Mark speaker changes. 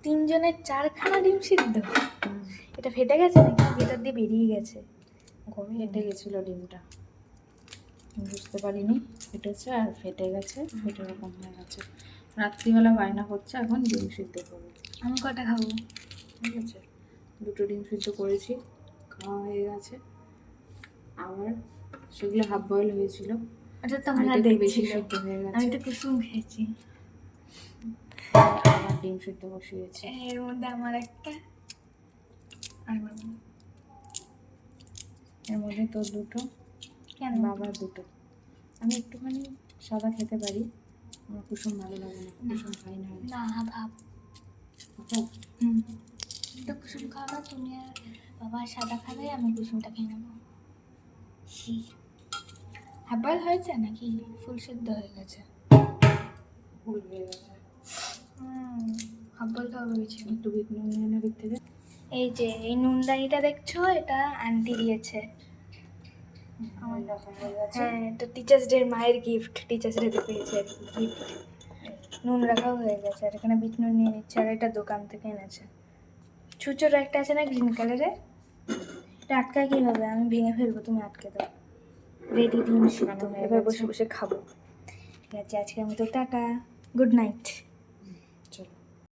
Speaker 1: তিনজনের 4খানা ডিম সিদ্ধ। এটা ফেটে গেছে নাকি ভেতর দিয়ে বেরিয়ে গেছে?
Speaker 2: ফেটে গেছিলো ডিমটা, বুঝতে পারিনি ফেটেছে আর ফেটে গেছে, ফেটে এরকম হয়ে গেছে। রাত্রিবেলা বায়না করছে এখন ডিম সিদ্ধ করবো।
Speaker 1: আমি কটা খাবো?
Speaker 2: ঠিক আছে, 2টো ডিম সিদ্ধ করেছি, খাওয়া হয়ে গেছে। আবার সেগুলো হাফ বয়েল হয়েছিল,
Speaker 1: আচ্ছা তোমরা
Speaker 2: বেশি
Speaker 1: দেখছিলে,
Speaker 2: সিদ্ধ হয়ে গেছে।
Speaker 1: আমি তো কুসুম খেয়েছি।
Speaker 2: আবার ডিম সিদ্ধ বসিয়েছি।
Speaker 1: এর মধ্যে আমার একটা, আর
Speaker 2: এর মধ্যে তোর 2টো,
Speaker 1: কেন?
Speaker 2: বাবার 2টো। আমি একটুখানি সাদা খেতে পারি, আমার কুসুম ভালো লাগে না, কুসুম খাই না।
Speaker 1: না ভাব তো কুসুম খাও না তুমি, আর বাবা সাদা খাবে, আমি কুসুমটা খেয়ে নেবো। হাফ বয়েল হয়েছে নাকি ফুল সিদ্ধ হয়ে গেছে?
Speaker 2: ফুল হয়ে গেছে।
Speaker 1: হাফ বয়েল খাওয়া ভেবেছি।
Speaker 2: একটু বিট নুন নিয়ে নে দিক থেকে।
Speaker 1: এই যে এই নুনদানিটা দেখছো, এটা আন্টি দিয়েছে।
Speaker 2: আমার দেখা হয়ে গেছে।
Speaker 1: হ্যাঁ, এটা টিচার্স ডে মায়ের গিফট, টিচার্স ডেতে পেয়েছে আর কি গিফট। নুন রাখাও হয়ে গেছে, আর এখানে বিট নুন নিয়ে নিচ্ছে, আর এটা দোকান থেকে এনেছে। ছুচোর একটা আছে না গ্রিন কালারের, এটা আটকায় কীভাবে? আমি ভেঙে ফেলবো, তুমি আটকে দাও। রেডি ডিম সিদ্ধ, এবার বসে বসে খাবো। ঠিক আছে, আজকের মতো টাটা, গুড নাইট।